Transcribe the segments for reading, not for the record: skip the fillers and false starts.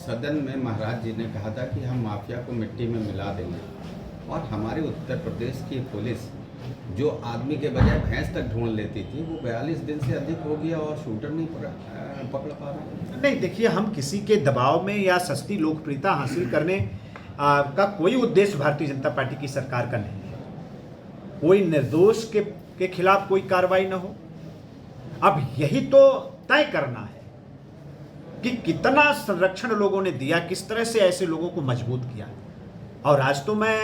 सदन में महाराज जी ने कहा था कि हम माफिया को मिट्टी में मिला देंगे, और हमारे उत्तर प्रदेश की पुलिस जो आदमी के बजाय भैंस तक ढूंढ लेती थी वो 42 दिन से अधिक हो गया और शूटर नहीं पकड़ पा रहा। नहीं, देखिए, हम किसी के दबाव में या सस्ती लोकप्रियता हासिल करने का कोई उद्देश्य भारतीय जनता पार्टी की सरकार का नहीं है। कोई निर्दोष के खिलाफ कोई कार्रवाई न हो। अब यही तो तय करना है कि कितना संरक्षण लोगों ने दिया, किस तरह से ऐसे लोगों को मजबूत किया। और आज तो मैं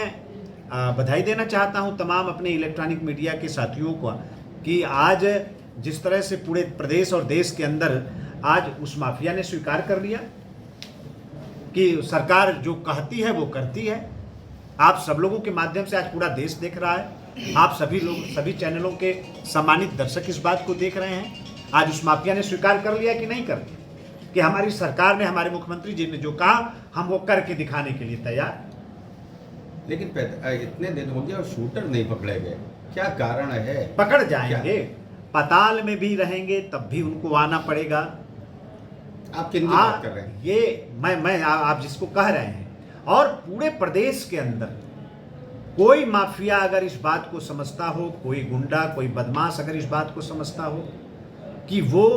बधाई देना चाहता हूं तमाम अपने इलेक्ट्रॉनिक मीडिया के साथियों को कि आज जिस तरह से पूरे प्रदेश और देश के अंदर आज उस माफिया ने स्वीकार कर लिया कि सरकार जो कहती है वो करती है। आप सब लोगों के माध्यम से आज पूरा देश देख रहा है, आप सभी लोग, सभी चैनलों के सम्मानित दर्शक इस बात को देख रहे हैं। आज उस माफिया ने स्वीकार कर लिया कि नहीं कर लिया, कि हमारी सरकार ने, हमारे मुख्यमंत्री जी ने जो कहा हम वो करके दिखाने के लिए तैयार। लेकिन इतने दिन हो गए और शूटर नहीं पकड़े गए, क्या कारण है? पकड़ जाएंगे, पाताल में भी रहेंगे तब भी उनको आना पड़ेगा। आप किन की बात कर रहे हैं? ये मैं आप जिसको कह रहे हैं, और पूरे प्रदेश के अंदर कोई माफिया अगर इस बात को समझता हो, कोई गुंडा, कोई बदमाश अगर इस बात को समझता हो कि वो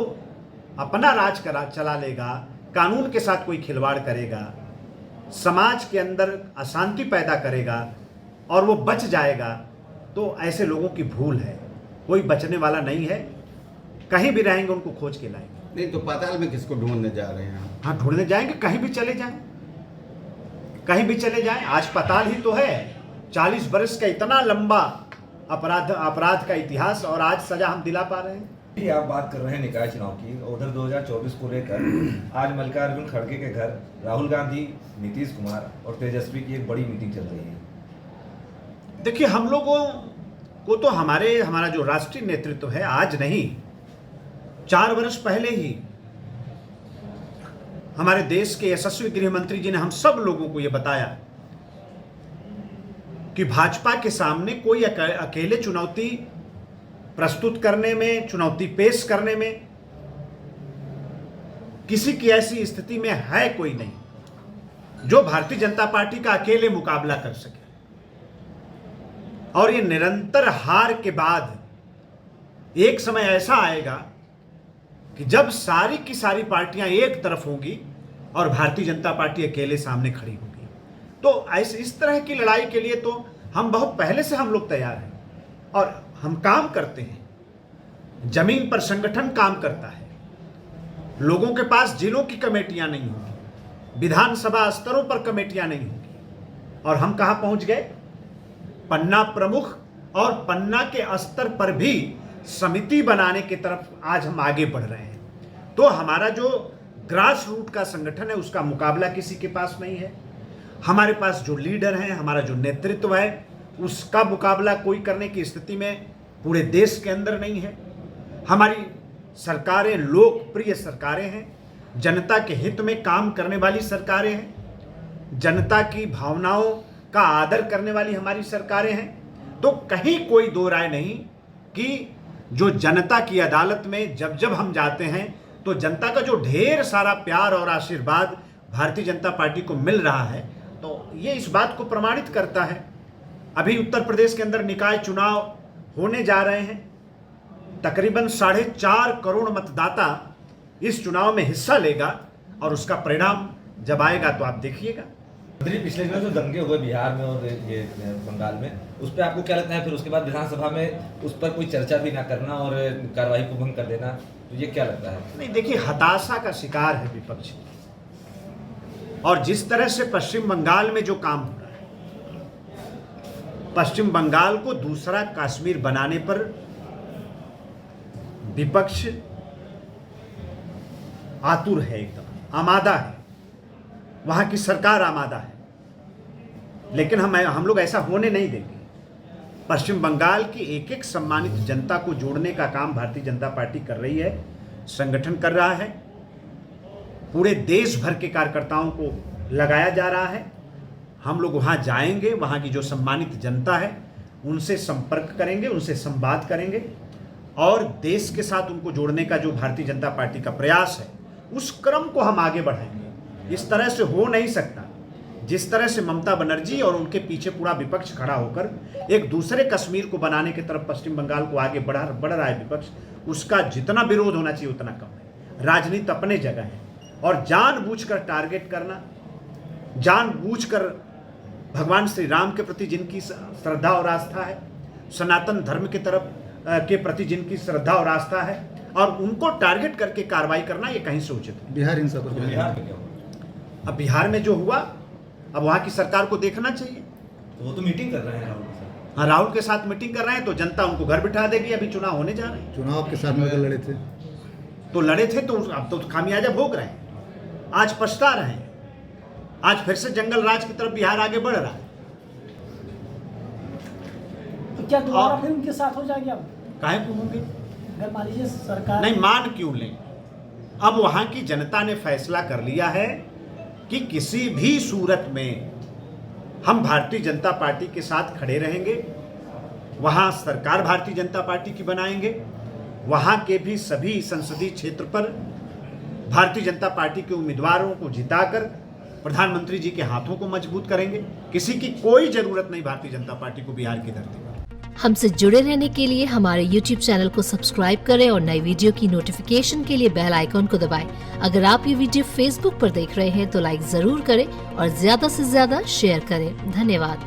अपना राज चला लेगा, कानून के साथ कोई खिलवाड़ करेगा, समाज के अंदर अशांति पैदा करेगा और वो बच जाएगा, तो ऐसे लोगों की भूल है। कोई बचने वाला नहीं है। कहीं भी रहेंगे उनको खोज के लाएंगे। नहीं तो पाताल में किसको ढूंढने जा रहे हैं? हाँ, ढूंढने जाएंगे, कहीं भी चले जाएं, कहीं भी चले जाएं। आज पाताल ही तो है। 40 वर्ष का इतना लंबा अपराध का इतिहास, और आज सजा हम दिला पा रहे हैं। आप बात कर रहे हैं निकाय चुनाव की, उधर 2024 को लेकर आज मल्लिकार्जुन खड़गे के घर राहुल गांधी, नीतीश कुमार और तेजस्वी की एक बड़ी मीटिंग चल रही है। देखिए, हम लोगों को तो हमारा जो राष्ट्रीय नेतृत्व है, आज नहीं 4 वर्ष पहले ही हमारे देश के यशस्वी गृह मंत्री जी ने हम सब लोगों को यह बताया कि भाजपा के सामने कोई अकेले चुनौती प्रस्तुत करने में, चुनौती पेश करने में किसी की ऐसी स्थिति में है कोई नहीं जो भारतीय जनता पार्टी का अकेले मुकाबला कर सके। और ये निरंतर हार के बाद एक समय ऐसा आएगा कि जब सारी की सारी पार्टियां एक तरफ होंगी और भारतीय जनता पार्टी अकेले सामने खड़ी होगी। तो ऐसे इस तरह की लड़ाई के लिए तो हम बहुत पहले से हम लोग तैयार हैं और हम काम करते हैं। जमीन पर संगठन काम करता है। लोगों के पास जिलों की कमेटियां नहीं होंगी, विधानसभा स्तरों पर कमेटियां नहीं होंगी, और हम कहां पहुंच गए? पन्ना प्रमुख और पन्ना के स्तर पर भी समिति बनाने की तरफ आज हम आगे बढ़ रहे हैं। तो हमारा जो ग्रास रूट का संगठन है उसका मुकाबला किसी के पास नहीं है। हमारे पास जो लीडर हैं, हमारा जो नेतृत्व है, उसका मुकाबला कोई करने की स्थिति में पूरे देश के अंदर नहीं है। हमारी सरकारें लोकप्रिय सरकारें हैं, जनता के हित में काम करने वाली सरकारें हैं, जनता की भावनाओं का आदर करने वाली हमारी सरकारें हैं। तो कहीं कोई दो राय नहीं कि जो जनता की अदालत में जब जब हम जाते हैं तो जनता का जो ढेर सारा प्यार और आशीर्वाद भारतीय जनता पार्टी को मिल रहा है, तो ये इस बात को प्रमाणित करता है। अभी उत्तर प्रदेश के अंदर निकाय चुनाव होने जा रहे हैं। तकरीबन 4.5 करोड़ मतदाता इस चुनाव में हिस्सा लेगा और उसका परिणाम जब आएगा तो आप देखिएगा। पिछले दिनों जो दंगे हुए बिहार में और ये बंगाल में, उस पर आपको क्या लगता है? फिर उसके बाद विधानसभा में उस पर कोई चर्चा भी ना करना और कार्रवाई को भंग कर देना, तो ये क्या लगता है? नहीं, देखिए, हताशा का शिकार है विपक्ष। और जिस तरह से पश्चिम बंगाल में जो काम हो रहा है, पश्चिम बंगाल को दूसरा कश्मीर बनाने पर विपक्ष आतुर है, एकदम आमादा है, वहां की सरकार आमादा है। लेकिन हम लोग ऐसा होने नहीं देंगे। पश्चिम बंगाल की एक एक सम्मानित जनता को जोड़ने का काम भारतीय जनता पार्टी कर रही है, संगठन कर रहा है। पूरे देश भर के कार्यकर्ताओं को लगाया जा रहा है। हम लोग वहां जाएंगे, वहां की जो सम्मानित जनता है उनसे संपर्क करेंगे, उनसे संवाद करेंगे और देश के साथ उनको जोड़ने का जो भारतीय जनता पार्टी का प्रयास है उस क्रम को हम आगे बढ़ाएंगे। इस तरह से हो नहीं सकता। जिस तरह से ममता बनर्जी और उनके पीछे पूरा विपक्ष खड़ा होकर एक दूसरे कश्मीर को बनाने की तरफ पश्चिम बंगाल को आगे बढ़ रहा है विपक्ष, उसका जितना विरोध होना चाहिए उतना कम है। राजनीति अपने जगह है और जानबूझकर टारगेट करना, जानबूझकर भगवान श्री राम के प्रति जिनकी श्रद्धा और आस्था है, सनातन धर्म के तरफ के प्रति जिनकी श्रद्धा और आस्था है, और उनको टारगेट करके कार्रवाई करना ये कहीं से उचित है। बिहार हिंसा पर बिहार में क्या हुआ? अब बिहार में जो हुआ, अब वहाँ की सरकार को देखना चाहिए। तो वो तो मीटिंग कर रहे हैं राहुल के साथ। हाँ, राहुल के साथ मीटिंग कर रहे हैं तो जनता उनको घर बिठा देगी। अभी चुनाव होने जा रहे हैं, चुनाव के साथ में अगर लड़े थे तो लड़े थे तो अब तो खामियाजा भोग रहे हैं, आज पछता रहे हैं। आज फिर से जंगल राज की तरफ बिहार आगे बढ़ रहा है। तो क्या दोबारा फिर उनके साथ हो जाएगी? अब काहे को होंगे? अगर मान लीजिए सरकार नहीं, मान क्यों लें? अब वहां की जनता ने फैसला कर लिया है कि किसी भी सूरत में हम भारतीय जनता पार्टी के साथ खड़े रहेंगे। वहां सरकार भारतीय जनता पार्टी की बनाएंगे। वहां के भी सभी संसदीय क्षेत्र पर भारतीय जनता पार्टी के उम्मीदवारों को जिताकर प्रधानमंत्री जी के हाथों को मजबूत करेंगे। किसी की कोई जरूरत नहीं भारतीय जनता पार्टी को बिहार की धरती पर। हमसे जुड़े रहने के लिए हमारे YouTube चैनल को सब्सक्राइब करें और नई वीडियो की नोटिफिकेशन के लिए बेल आइकॉन को दबाएं। अगर आप ये वीडियो Facebook पर देख रहे हैं तो लाइक जरूर करें और ज्यादा से ज्यादा शेयर करें। धन्यवाद।